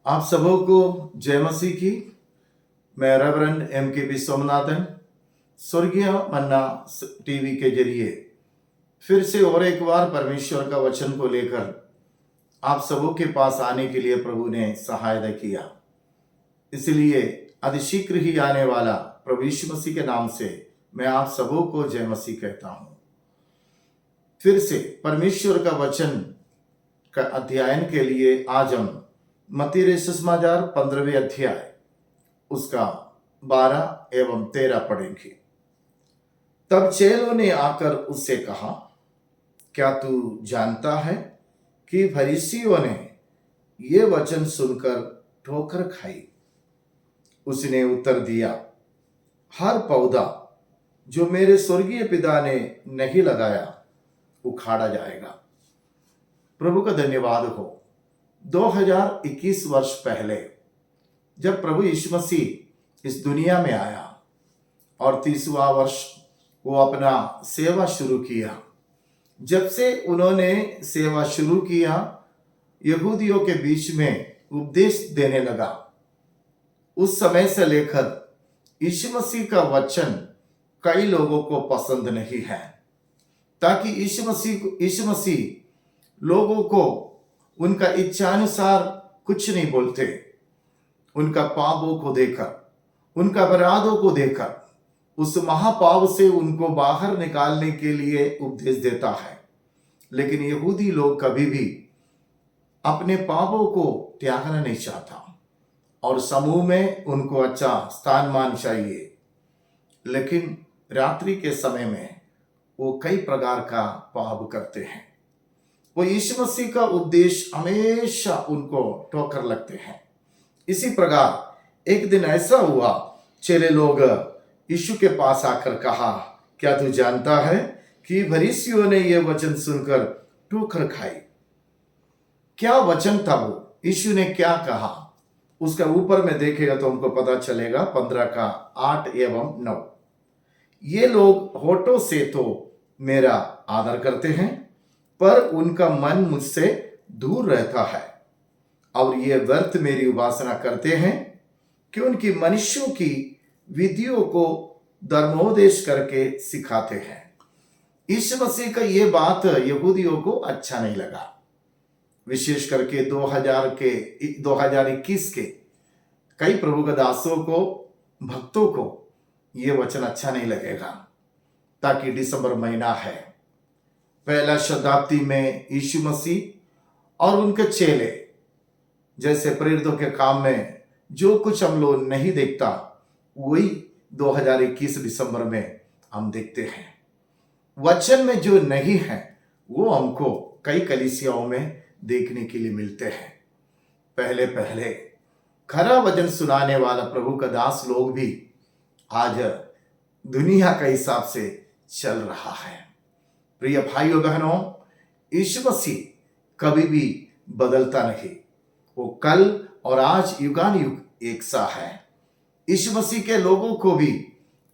आप सबों को जय मसीह की। मैं रेवरेंड MKP सोमनाथन स्वर्गीय मन्ना टीवी के जरिए फिर से और एक बार परमेश्वर का वचन को लेकर आप सबों के पास आने के लिए प्रभु ने सहायता किया। इसलिए अतिशीघ्र ही आने वाला प्रभु यीशु मसीह के नाम से मैं आप सबों को जय मसीह कहता हूं। फिर से परमेश्वर का वचन का अध्ययन के लिए आज हम मत्ती सुसमाचार 15वें अध्याय उसका 12 एवं 13 पढ़ेंगे। तब चेलों ने आकर उससे कहा, क्या तू जानता है कि फरीसियों ने ये वचन सुनकर ठोकर खाई? उसने उत्तर दिया, हर पौधा जो मेरे स्वर्गीय पिता ने नहीं लगाया उखाड़ा जाएगा। प्रभु का धन्यवाद हो। 2021 वर्ष पहले जब प्रभु यीशु मसीह इस दुनिया में आया और 30वां वर्ष वो अपना सेवा शुरू किया, जब से उन्होंने सेवा शुरू किया यहूदियों के बीच में उपदेश देने लगा, उस समय से लेकर यीशु मसीह का वचन कई लोगों को पसंद नहीं है, ताकि यीशु मसीह लोगों को उनका इच्छानुसार कुछ नहीं बोलते। उनका पापों को देखकर, उनका अपराधों को देखकर उस महापाप से उनको बाहर निकालने के लिए उपदेश देता है। लेकिन यहूदी लोग कभी भी अपने पापों को त्यागना नहीं चाहता और समूह में उनको अच्छा स्थान मान चाहिए। लेकिन रात्रि के समय में वो कई प्रकार का पाप करते हैं। वो यीशु मसीह का उपदेश हमेशा उनको ठोकर लगते हैं। इसी प्रकार एक दिन ऐसा हुआ, चेले लोग यीशु के पास आकर कहा, क्या तू जानता है कि फरीसियों ने यह वचन सुनकर ठोकर खाई? क्या वचन था वो? यीशु ने क्या कहा? उसका ऊपर में देखेगा तो हमको पता चलेगा 15 का 8 एवं 9। ये लोग होठों से तो मेरा आदर करते हैं, पर उनका मन मुझसे दूर रहता है, और ये व्यर्थ मेरी उपासना करते हैं कि उनकी मनुष्यों की विधियों को धर्मोपदेश करके सिखाते हैं। यीशु मसीह का ये बात यहूदियों को अच्छा नहीं लगा। विशेष करके 2021 के कई प्रभु के दासों को, भक्तों को ये वचन अच्छा नहीं लगेगा, ताकि दिसंबर महीना है, पहला शताब्दी में यीशु मसीह और उनके चेले जैसे प्रेरितों के काम में जो कुछ हम लोग नहीं देखता, वही 2021 दिसंबर में हम देखते हैं। वचन में जो नहीं है वो हमको कई कलीसियाओं में देखने के लिए मिलते हैं। पहले पहले खरा वचन सुनाने वाला प्रभु का दास लोग भी आज दुनिया के हिसाब से चल रहा है। प्रिय भाइयों बहनों, यीशु मसीह कभी भी बदलता नहीं। वो कल और आज युगानुयुग एक सा है। यीशु मसीह के लोगों को भी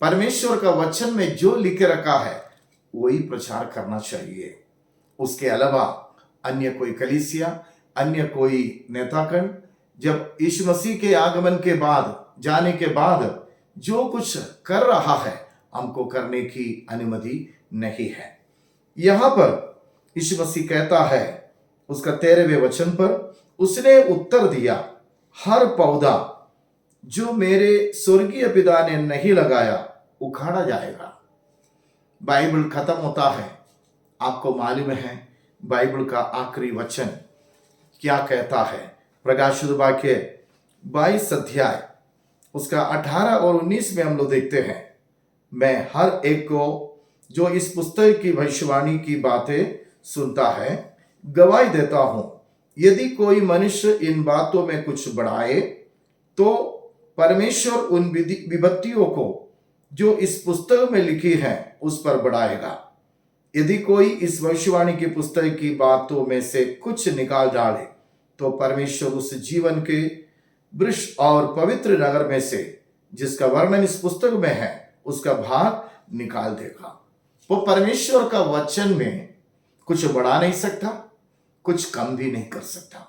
परमेश्वर का वचन में जो लिखे रखा है वही प्रचार करना चाहिए। उसके अलावा अन्य कोई कलीसिया, अन्य कोई नेतागण जब यीशु मसीह के आगमन के बाद, जाने के बाद जो कुछ कर रहा है, हमको करने की अनुमति नहीं है। यहां पर यीशु मसीह कहता है उसका 13वें वचन पर, उसने उत्तर दिया, हर पौधा जो मेरे स्वर्गीय पिता ने नहीं लगाया उखाड़ा जाएगा। बाइबल खत्म होता है, आपको मालूम है बाइबल का आखिरी वचन क्या कहता है? प्रकाशित वाक्य 22 अध्याय उसका 18 और 19 में हम लोग देखते हैं, मैं हर एक को जो इस पुस्तक की भविष्यवाणी की बातें सुनता है गवाही देता हूं, यदि कोई मनुष्य इन बातों में कुछ बढ़ाए तो परमेश्वर उन विपत्तियों को जो इस पुस्तक में लिखी है उस पर बढ़ाएगा। यदि कोई इस भविष्यवाणी की पुस्तक की बातों में से कुछ निकाल डाले तो परमेश्वर उस जीवन के वृक्ष और पवित्र नगर में से जिसका वर्णन इस पुस्तक में है उसका भाग निकाल देगा। वो परमेश्वर का वचन में कुछ बढ़ा नहीं सकता, कुछ कम भी नहीं कर सकता।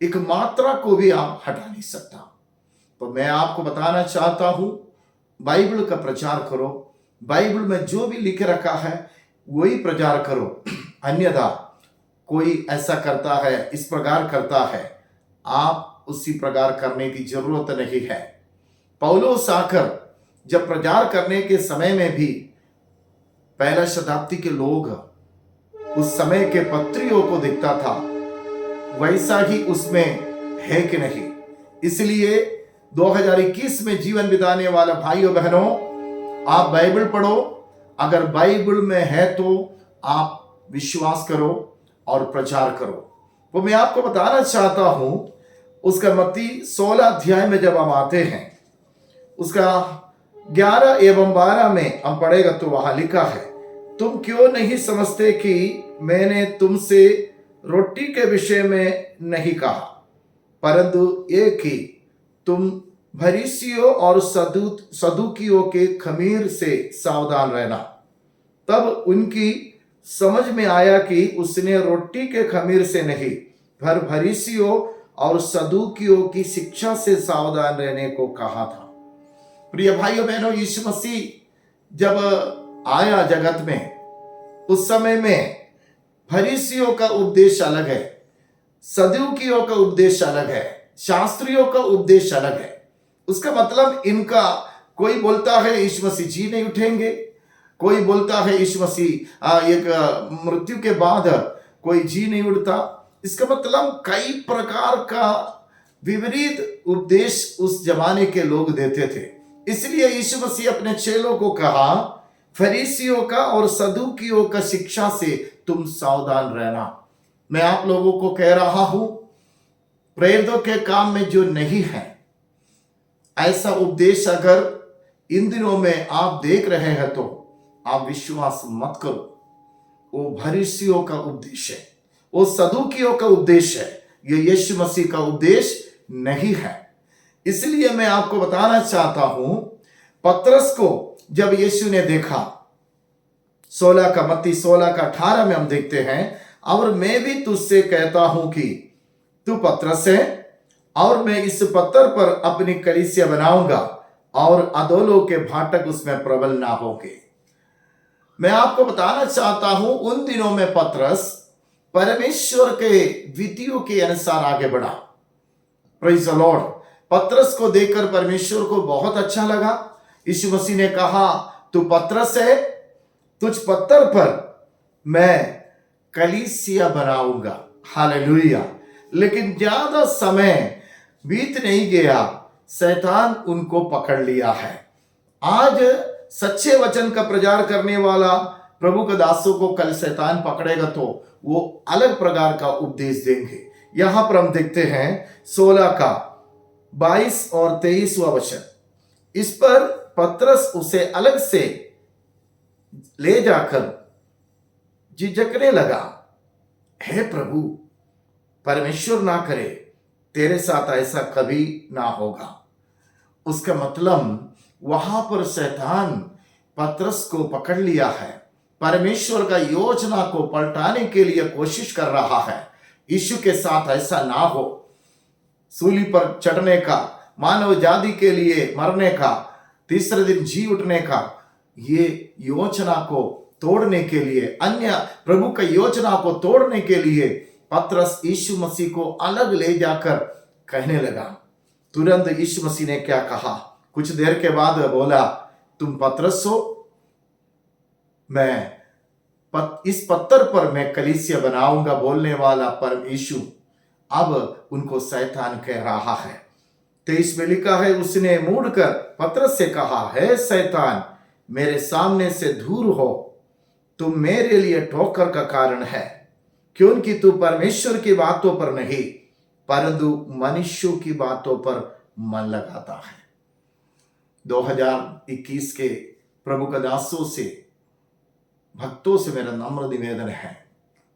एक मात्रा को भी आप हटा नहीं सकता। तो मैं आपको बताना चाहता हूं, बाइबल का प्रचार करो, बाइबल में जो भी लिख रखा है वही प्रचार करो। अन्यथा कोई ऐसा करता है, इस प्रकार करता है, आप उसी प्रकार करने की जरूरत नहीं है। पौलुस आकर जब प्रचार करने के समय में भी पहला शताब्दी के लोग उस समय के पत्रियों को दिखता था, वैसा ही उसमें है कि नहीं। इसलिए 2021 में जीवन बिताने वाला भाइयों बहनों, आप बाइबल पढ़ो, अगर बाइबल में है तो आप विश्वास करो और प्रचार करो। वो मैं आपको बताना चाहता हूं, उसका मत्ती 16 अध्याय में जब हम आते हैं, उसका 11 एवं 12 में हम पढ़ेगा तो वहां लिखा है, तुम क्यों नहीं समझते कि मैंने तुमसे रोटी के विषय में नहीं कहा, परंतु एक ही तुम फरीसियों और सदूकियों के खमीर से सावधान रहना। तब उनकी समझ में आया कि उसने रोटी के खमीर से नहीं, पर फरीसियों और सदूकियों की शिक्षा से सावधान रहने को कहा था। प्रिय भाइयों बहनों, यीशु मसीह जब आया जगत में, उस समय में फरीसियों का उपदेश अलग है, सदूकियों का उपदेश अलग है, शास्त्रियों का उपदेश अलग है। उसका मतलब इनका, कोई बोलता है यीशु मसीह जी नहीं उठेंगे, कोई बोलता है यीशु मसीह एक मृत्यु के बाद कोई जी नहीं उठता। इसका मतलब कई प्रकार का विपरीत उपदेश उस जमाने के लोग देते थे। इसलिए यीशु मसीह अपने चेलों को कहा, फरीसियों का और सदूकियों का शिक्षा से तुम सावधान रहना। मैं आप लोगों को कह रहा हूं, प्रेरितों के काम में जो नहीं है, ऐसा उपदेश अगर इन दिनों में आप देख रहे हैं तो आप विश्वास मत करो। वो फरीसियों का उपदेश है, वो सदूकियों का उपदेश है, ये यीशु मसीह का उपदेश नहीं है। इसलिए मैं आपको बताना चाहता हूं, पतरस को जब यीशु ने देखा, मत्ती 16 का 18 में हम देखते हैं, और मैं भी तुझसे कहता हूं कि तू पतरस है, और मैं इस पत्थर पर अपनी कलीसिया बनाऊंगा, और अधोलों के फाटक उसमें प्रबल ना होंगे। मैं आपको बताना चाहता हूं, उन दिनों में पतरस परमेश्वर के विधियों के अनुसार आगे बढ़ा। Praise the Lord. पतरस को देखकर परमेश्वर को बहुत अच्छा लगा। यीशु मसीह ने कहा, तू पतरस है, तुझ पत्थर पर मैं कलीसिया बनाऊंगा। हालेलुया। लेकिन ज्यादा समय बीत नहीं गया, शैतान उनको पकड़ लिया है। आज सच्चे वचन का प्रचार करने वाला प्रभु के दासों को कल शैतान पकड़ेगा तो वो अलग प्रकार का उपदेश देंगे। यहां पर हम देखते हैं 16 का 22 और 23वां वचन। इस पर पतरस उसे अलग से ले जाकर झिझकने लगा, हे प्रभु, परमेश्वर ना करे, तेरे साथ ऐसा कभी ना होगा। उसका मतलब वहां पर शैतान पतरस को पकड़ लिया है, परमेश्वर का योजना को पलटाने के लिए कोशिश कर रहा है। यीशु के साथ ऐसा ना हो, सूली पर चढ़ने का, मानव जाति के लिए मरने का, तीसरे दिन जी उठने का, ये योजना को तोड़ने के लिए, अन्य प्रभु का योजना को तोड़ने के लिए पतरस यीशु मसीह को अलग ले जाकर कहने लगा। तुरंत यीशु मसीह ने क्या कहा, कुछ देर के बाद बोला, तुम पतरस हो, मैं इस पत्थर पर मैं कलीसिया बनाऊंगा। बोलने वाला परम यीशु अब उनको शैतान कह रहा है। 23 में लिखा है, उसने मुड़कर पतरस से कहा, है शैतान, मेरे सामने से दूर हो, तुम मेरे लिए ठोकर का कारण है, क्योंकि तू परमेश्वर की बातों पर नहीं परंतु मनुष्यों की बातों पर मन लगाता है। 2021 के प्रभु का दासों से, भक्तों से मेरा नम्र निवेदन है,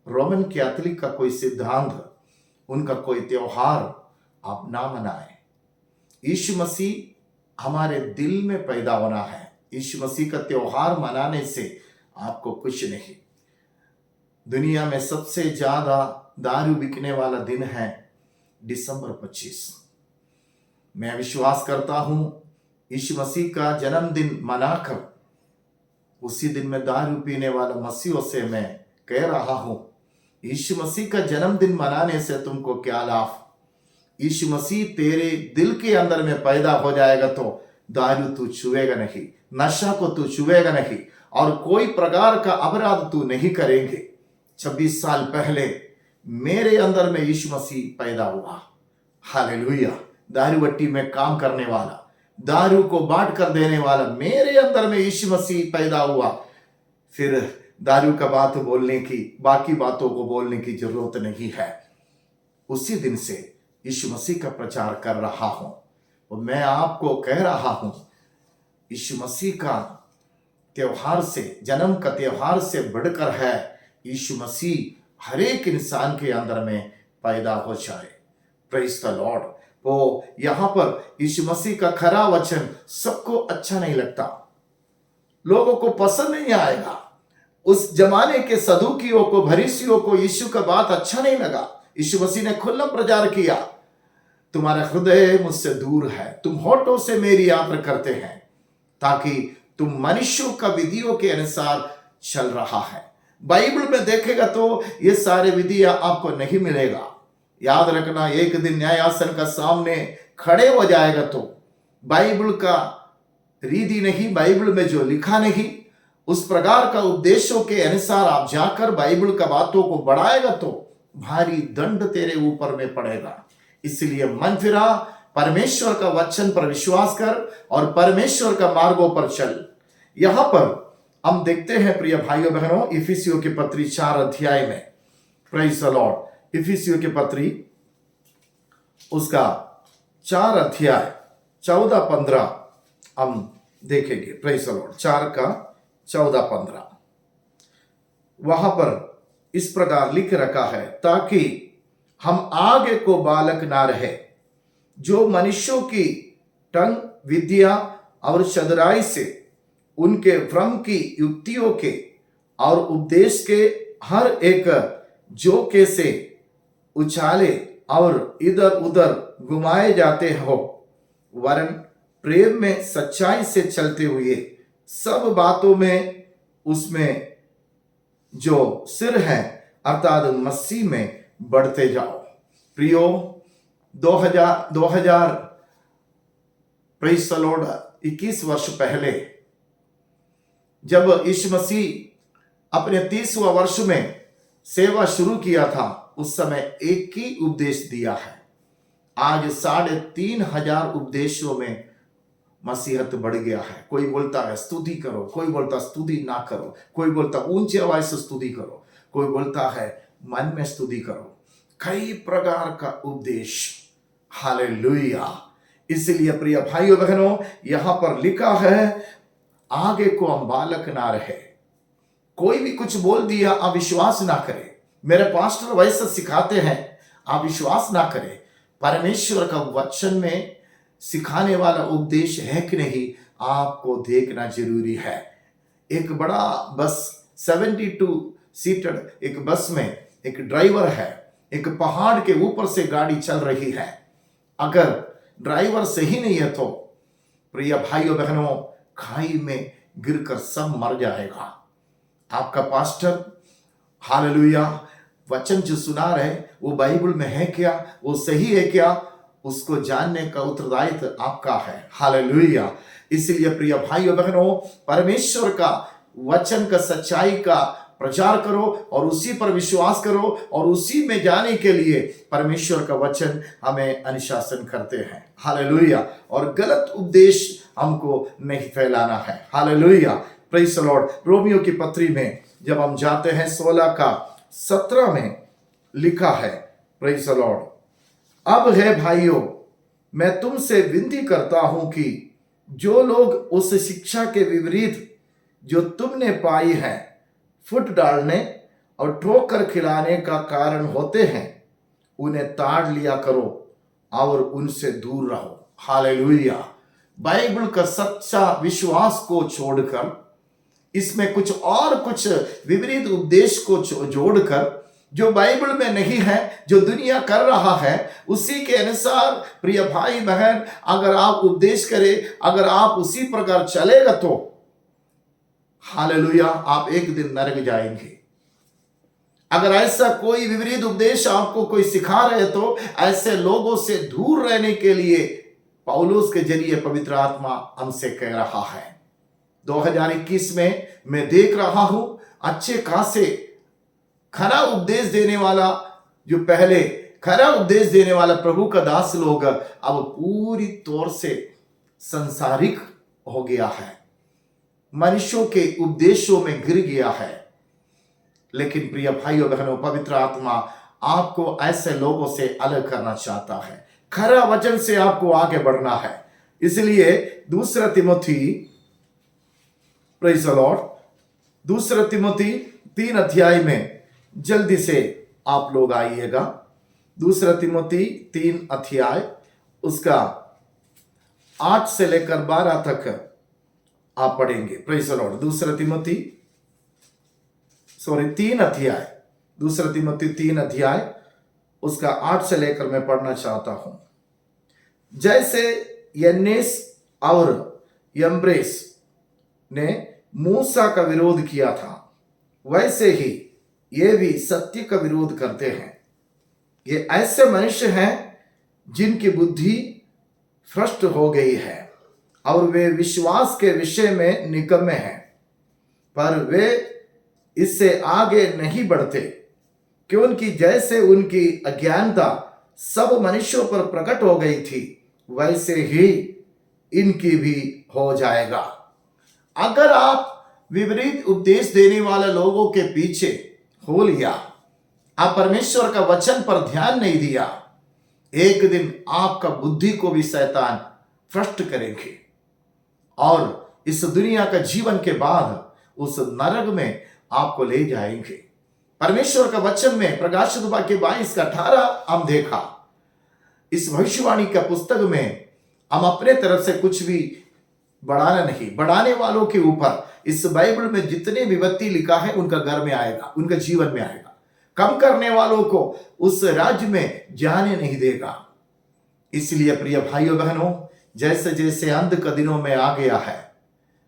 रोमन कैथोलिक का कोई सिद्धांत, उनका कोई त्योहार आप ना मनाएं। यीशु मसीह हमारे दिल में पैदा होना है। यीशु मसीह का त्योहार मनाने से आपको कुछ नहीं। दुनिया में सबसे ज्यादा दारू बिकने वाला दिन है दिसंबर 25। मैं विश्वास करता हूं यीशु मसीह का जन्मदिन मनाकर उसी दिन में दारू पीने वाला मसीहों से मैं कह रहा हूं, यीशु मसीह का जन्मदिन मनाने से तुमको क्या लाभ। यीशु मसीह तेरे दिल के अंदर में पैदा हो जाएगा तो दारू तू छुएगा नहीं, नशा को तू छुएगा नहीं, और कोई प्रकार का अपराध तू नहीं करेंगे। 26 साल पहले मेरे अंदर में यीशु मसीह पैदा हुआ। हालेलुया। दारू बट्टी में काम करने वाला, दारू को बांट कर देने वाला मेरे अंदर में यीशु मसीह पैदा हुआ। फिर दारू का बात बोलने की, बाकी बातों को बोलने की जरूरत नहीं है। उसी दिन से यीशु मसीह का प्रचार कर रहा हूं और मैं आपको कह रहा हूं, यीशु मसीह का त्योहार से, जन्म का त्योहार से बढ़कर है यीशु मसीह हर एक इंसान के अंदर में पैदा हो जाए। Praise the Lord. वो यहां पर यीशु मसीह का खरा वचन सबको अच्छा नहीं लगता, लोगों को पसंद नहीं आएगा। उस जमाने के सदूकियों को, फरीसियों को यीशु का बात अच्छा नहीं लगा। यीशु मसीह ने खुला प्रचार किया, तुम्हारा हृदय मुझसे दूर है, तुम होठों से मेरी यात्रा करते हैं, ताकि तुम मनुष्यों का विधियों के अनुसार चल रहा है। बाइबल में देखेगा तो ये सारे विधियां आपको नहीं मिलेगा। याद रखना, एक दिन न्यायासन का सामने खड़े हो जाएगा तो बाइबल का रीति नहीं, बाइबल में जो लिखा नहीं, उस प्रकार का उपदेशों के अनुसार आप जाकर बाइबल का बातों को बढ़ाएगा तो भारी दंड तेरे ऊपर में पड़ेगा। इसलिए मन फिरा, परमेश्वर का वचन पर विश्वास कर और परमेश्वर का मार्गों पर चल। यहां पर हम देखते हैं प्रिय भाइयों बहनों, इफिसियों की पत्री 4 अध्याय में, प्रेज द लॉर्ड, इफिसियों की पत्री उसका 4 अध्याय 14-15 हम देखेंगे। Praise the Lord. 4 का 14-15 वहां पर इस प्रकार लिख रखा है, ताकि हम आगे को बालक ना रहे, जो मनुष्यों की टंग विद्या और चतुराई से, उनके भ्रम की युक्तियों के और उपदेश के हर एक जोके से उछाले और इधर उधर घुमाए जाते हो, वरन प्रेम में सच्चाई से चलते हुए सब बातों में उसमें जो सिर है अर्थात मसीह में बढ़ते जाओ। प्रियो, 2000 प्रेज द लॉर्ड 21 वर्ष पहले जब यीशु मसीह अपने 30वां वर्ष में सेवा शुरू किया था, उस समय एक ही उपदेश दिया है। आज 3,500 उपदेशों में मसीहत बढ़ गया है। कोई बोलता है स्तुति करो, कोई बोलता स्तुति ना करो, कोई बोलता ऊंची आवाज से स्तुति करो, कोई बोलता है मन में स्तुति करो। कई प्रकार का उपदेश। हालेलुया। इसलिए प्रिय भाइयों बहनों, यहां पर लिखा है, आगे को हम बालक ना रहे। कोई भी कुछ बोल दिया आप विश्वास ना करें। मेरे पास्टर वैसे सिखाते हैं, आप विश्वास ना करें। परमेश्वर का वचन में सिखाने वाला उपदेश है कि नहीं, आपको देखना जरूरी है। एक बड़ा बस 72 सीटेड एक बस में एक ड्राइवर है, एक पहाड़ के ऊपर से गाड़ी चल रही है। अगर ड्राइवर सही नहीं है तो प्रिय भाइयों बहनों, खाई में गिरकर सब मर जाएगा। आपका पास्टर हालेलुया वचन जो सुना रहे वो बाइबल में है क्या, वो सही है क्या, उसको जानने का उत्तरदायित्व आपका है। हालेलुया। इसलिए प्रिय भाइयों बहनों, परमेश्वर का वचन का सच्चाई का प्रचार करो और उसी पर विश्वास करो, और उसी में जाने के लिए परमेश्वर का वचन हमें अनुशासन करते हैं। हालेलुया। और गलत उपदेश हमको नहीं फैलाना है। Hallelujah. Praise the Lord. Romeo की पत्री में जब हम जाते हैं 16 का 17 में लिखा है, प्रेज द लॉर्ड, अब है भाइयों, मैं तुमसे विनती करता हूं कि जो लोग उस शिक्षा के विपरीत जो तुमने पाई है फुट डालने और ठोकर खिलाने का कारण होते हैं, उन्हें ताड़ लिया करो और उनसे दूर रहो। हालेलुया। बाइबल का सच्चा विश्वास को छोड़कर, इसमें कुछ और कुछ विपरीत उपदेश को जोड़कर जो बाइबल में नहीं है, जो दुनिया कर रहा है, उसी के अनुसार प्रिय भाई बहन अगर आप उपदेश करें, अगर आप उसी प्रकार चलेगा तो हालेलुया आप एक दिन नरक जाएंगे। अगर ऐसा कोई विपरीत उपदेश आपको कोई सिखा रहे तो ऐसे लोगों से दूर रहने के लिए पौलुस के जरिए पवित्र आत्मा हमसे कह रहा है। 2021 में मैं देख रहा हूं अच्छे खासे खरा उपदेश देने वाला, जो पहले खरा उपदेश देने वाला प्रभु का दास लोग अब पूरी तौर से संसारिक हो गया है, मनुष्यों के उपदेशों में गिर गया है। लेकिन प्रिय भाइयों बहनों, पवित्र आत्मा आपको ऐसे लोगों से अलग करना चाहता है, खरा वचन से आपको आगे बढ़ना है। इसलिए दूसरा तिमोथी, प्रेज़ द लॉर्ड, दूसरा तिमोथी 3 अध्याय में जल्दी से आप लोग आइएगा। दूसरा तिमोथी 3 अध्याय उसका 8 से लेकर 12 तक आप पढ़ेंगे। Praise the Lord. दूसरा तिमोथी 3 अध्याय, दूसरा तिमोथी 3 अध्याय उसका 8 से लेकर मैं पढ़ना चाहता हूं। जैसे यन्नेस और यम्ब्रेस ने मूसा का विरोध किया था, वैसे ही ये भी सत्य का विरोध करते हैं। ये ऐसे मनुष्य हैं जिनकी बुद्धि भ्रष्ट हो गई है और वे विश्वास के विषय में निकम्मे हैं, पर वे इससे आगे नहीं बढ़ते, क्योंकि जैसे उनकी अज्ञानता सब मनुष्यों पर प्रकट हो गई थी, वैसे ही इनकी भी हो जाएगा। अगर आप विपरीत उपदेश देने वाले लोगों के पीछे हो लिया, आप परमेश्वर का वचन पर ध्यान नहीं दिया, एक दिन आपका बुद्धि को भी शैतान भ्रष्ट करेंगे और इस दुनिया का जीवन के बाद उस नरक में आपको ले जाएंगे। परमेश्वर का वचन में प्रकाशित वाक्य 22:18 हम देखा। इस भविष्यवाणी का पुस्तक में हम अपने तरफ से कुछ भी बढ़ाना नहीं, बढ़ाने वालों के ऊपर इस बाइबल में जितने विपत्ति लिखा है उनका घर में आएगा, उनका जीवन में आएगा। कम करने वालों को उस राज्य में जाने नहीं देगा। इसलिए प्रिय भाइयों बहनों, जैसे जैसे अंत का दिनों में आ गया है,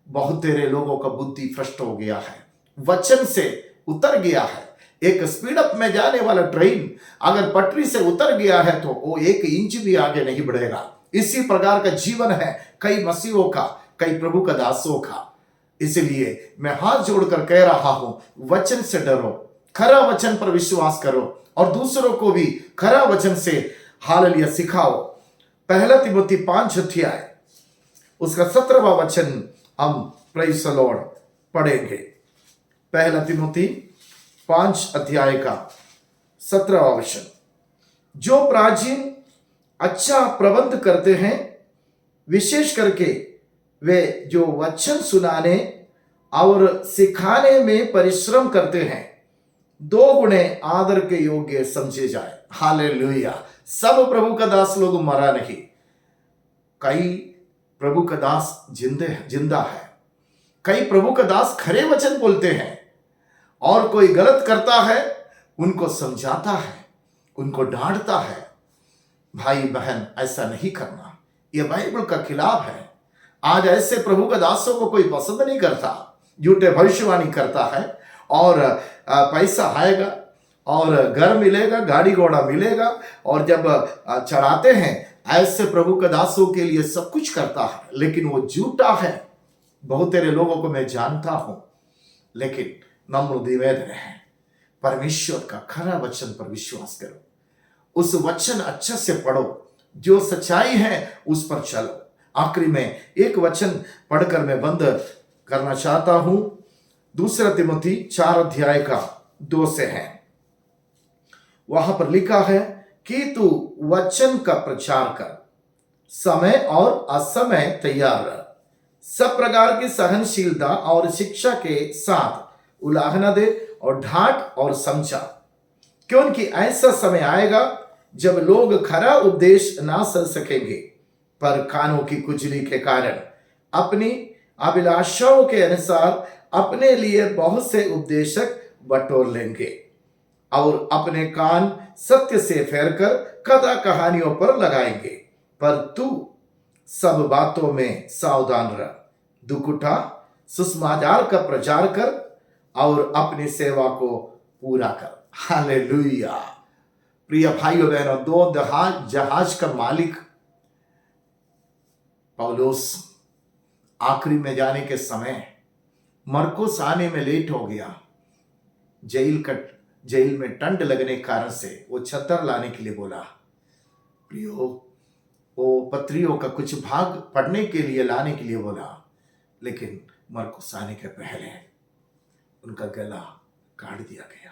बहुत तेरे लोगों का बुद्धि भ्रष्ट हो गया है, वचन से उतर गया है। एक स्पीड अप में जाने वाला ट्रेन अगर पटरी से उतर गया है तो वो 1 इंच भी आगे नहीं बढ़ेगा। इसी प्रकार का जीवन है कई मसीहों का, कई प्रभु का दासों का। इसलिए मैं हाथ जोड़कर कह रहा हूं, वचन से डरो, खरा वचन पर विश्वास करो और दूसरों को भी खरा वचन से हालेलुया सिखाओ। पहला तिमोथी 5 अध्याय उसका 17वां वचन हम प्रेज़ द लॉर्ड पढ़ेंगे। पहला तिमोथी 5 अध्याय का 17वां वचन। जो प्राचीन अच्छा प्रबंध करते हैं, विशेष करके वे जो वचन सुनाने और सिखाने में परिश्रम करते हैं, 2 गुणे आदर के योग्य समझे जाए। हालेलुया। सब प्रभु का दास लोग मरा नहीं, कई प्रभु का दास जिंदा है, कई प्रभु का दास खरे वचन बोलते हैं और कोई गलत करता है उनको समझाता है, उनको डांटता है। भाई बहन, ऐसा नहीं करना, यह बाइबल का खिलाफ है। आज ऐसे प्रभु का दासों को कोई पसंद नहीं करता, झूठे भविष्यवाणी करता है और पैसा आएगा और घर मिलेगा, गाड़ी घोड़ा मिलेगा और जब चढ़ाते हैं ऐसे प्रभु के दासों के लिए सब कुछ करता है, लेकिन वो झूठा है। बहुत तेरे लोगों को मैं जानता हूं, लेकिन नम्र निवेदन है, परमेश्वर का खरा वचन पर विश्वास करो, उस वचन अच्छे से पढ़ो, जो सच्चाई है उस पर चलो। आखिरी में एक वचन पढ़कर मैं बंद करना चाहता हूं। दूसरा तिमोथी 4 अध्याय का 2 से है। वहां पर लिखा है कि तू वचन का प्रचार कर, समय और असमय तैयार रह, सब प्रकार की सहनशीलता और शिक्षा के साथ उलाहना दे और डांट और समझा, क्योंकि ऐसा समय आएगा जब लोग खरा उपदेश ना सुन सकेंगे, पर कानों की खुजली के कारण अपनी अभिलाषाओं के अनुसार अपने लिए बहुत से उपदेशक बटोर लेंगे और अपने कान सत्य से फेरकर कथा कहानियों पर लगाएंगे। पर तू सब बातों में सावधान रह, दुख उठा, सुसमाचार का प्रचार कर और अपनी सेवा को पूरा कर। हालेलुया। प्रिय भाइयों बहनों, दो जहाज का मालिक पौलुस आखिरी में जाने के समय मरकुस आने में लेट हो गया। जेल में टंट लगने के कारण से वो छतर लाने के लिए बोला। प्रियो, वो पत्रियों का कुछ भाग पढ़ने के लिए लाने के लिए बोला, लेकिन मरकुस आने के पहले उनका गला काट दिया गया।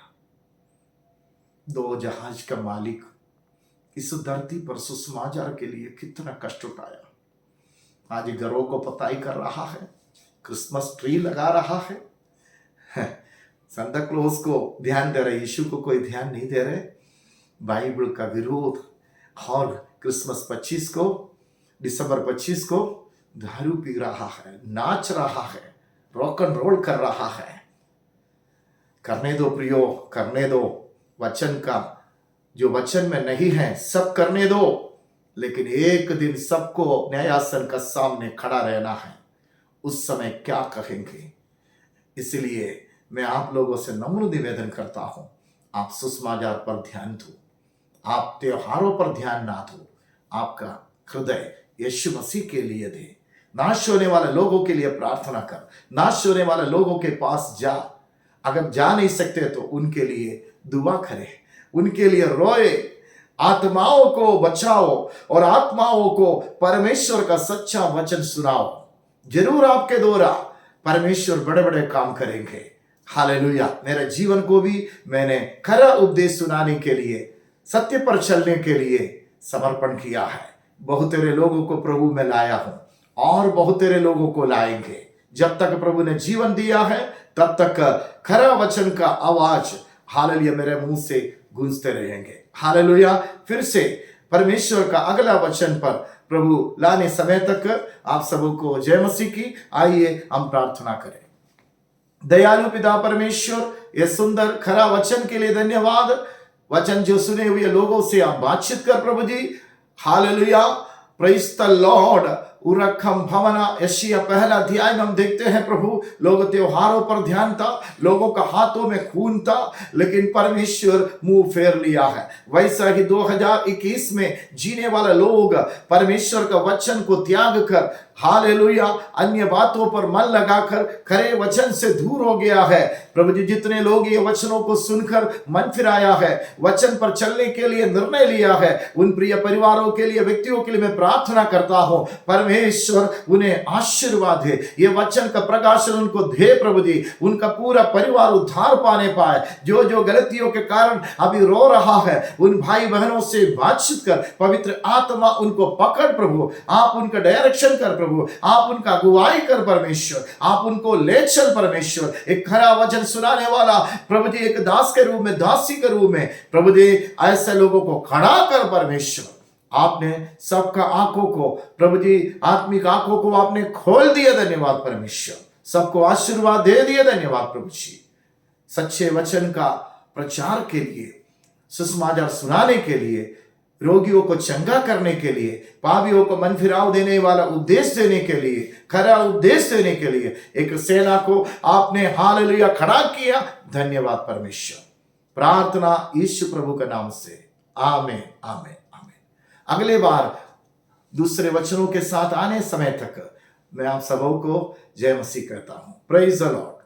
दो जहाज का मालिक इस धरती पर सुसमाचार के लिए कितना कष्ट उठाया। आज घरों को पताई कर रहा है, क्रिसमस ट्री लगा रहा है, सांता क्लॉज को ध्यान दे रहे, यीशु को कोई ध्यान नहीं दे रहे। बाइबल का विरोध और क्रिसमस 25 को, दिसंबर 25 को दारू पी रहा है, नाच रहा है, रॉक एंड रोल कर रहा है। करने दो प्रियो, करने दो। वचन का जो वचन में नहीं है सब करने दो, लेकिन एक दिन सबको न्यायासन का सामने खड़ा रहना है। उस समय क्या कहेंगे? इसलिए मैं आप लोगों से नम्र निवेदन करता हूं, आप सुसमाचार पर ध्यान दो, आप त्योहारों पर ध्यान ना दो। आपका हृदय यीशु मसीह के लिए दे। नाश होने वाले लोगों के लिए प्रार्थना कर, नाश होने वाले लोगों के पास जा। अगर जा नहीं सकते तो उनके लिए दुआ करे, उनके लिए रोए, आत्माओं को बचाओ और आत्माओं को परमेश्वर का सच्चा वचन सुनाओ। जरूर आपके द्वारा परमेश्वर बड़े बड़े काम करेंगे। हालेलुया। मेरे जीवन को भी मैंने खरा उपदेश सुनाने के लिए, सत्य पर चलने के लिए समर्पण किया है। बहुत तेरे लोगों को प्रभु में लाया हूं और बहुत तेरे लोगों को लाएंगे। जब तक प्रभु ने जीवन दिया है तब तक खरा वचन का आवाज हालेलुया मेरे मुंह से गूंजते रहेंगे। हालेलुया। फिर से परमेश्वर का अगला वचन पर प्रभु लाने समय तक आप सबको जय मसीह की। आइए हम प्रार्थना करें। दयालु पिता परमेश्वर, यह सुंदर खरा वचन के लिए धन्यवाद। वचन जो सुने हुए लोगों से आप बातचीत कर प्रभु जी। हालेलुया। Praise the Lord. उरखम भवना यशिया पहला अध्याय में हम देखते हैं प्रभु, लोग त्योहारों पर ध्यान था, लोगों का हाथों में खून था, लेकिन परमेश्वर मुंह फेर लिया है। वैसा ही 2021 में जीने वाले लोग परमेश्वर का वचन को त्याग कर हालेलुया अन्य बातों पर मन लगाकर खरे वचन से दूर हो गया है। प्रभु जी, जितने लोग ये वचनों को सुनकर मन फिराया है, वचन पर चलने के लिए निर्णय लिया है, उन प्रिय परिवारों के लिए, व्यक्तियों के लिए मैं प्रार्थना करता हूं परमेश्वर उन्हें आशीर्वाद दे। ये वचन का प्रकाशन उनको दे प्रभु जी, उनका पूरा परिवार उद्धार पाने पाए। जो जो गलतियों के कारण अभी रो रहा है, उन भाई बहनों से बातचीत कर, पवित्र आत्मा उनको पकड़ प्रभु, आप उनका डायरेक्शन कर प्रभु, आप उनका अगुवाई कर परमेश्वर, आप उनको ले चल परमेश्वर। एक खरा वचन सुनाने वाला प्रभु जी, एक दास के रूप में, दासी के रूप में प्रभु जी ऐसे लोगों को खड़ा कर परमेश्वर। आपने सबका आंखों को प्रभु जी, आत्मिक आंखों को आपने खोल दिया। धन्यवाद परमेश्वर। सबको आशीर्वाद दे दिया। धन्यवाद प्रभु जी। सच्चे वचन का प्रचार के लिए, सुसमाचार सुनाने के लिए, रोगियों को चंगा करने के लिए, पापियों को मन फिराव देने वाला उपदेश देने के लिए, खरा उपदेश देने के लिए एक सेना को आपने हालेलुया खड़ा किया। धन्यवाद परमेश्वर। प्रार्थना यीशु प्रभु के नाम से। आमीन, आमीन, आमीन। अगले बार दूसरे वचनों के साथ आने समय तक मैं आप सबों को जय मसीह कहता हूं। Praise the Lord.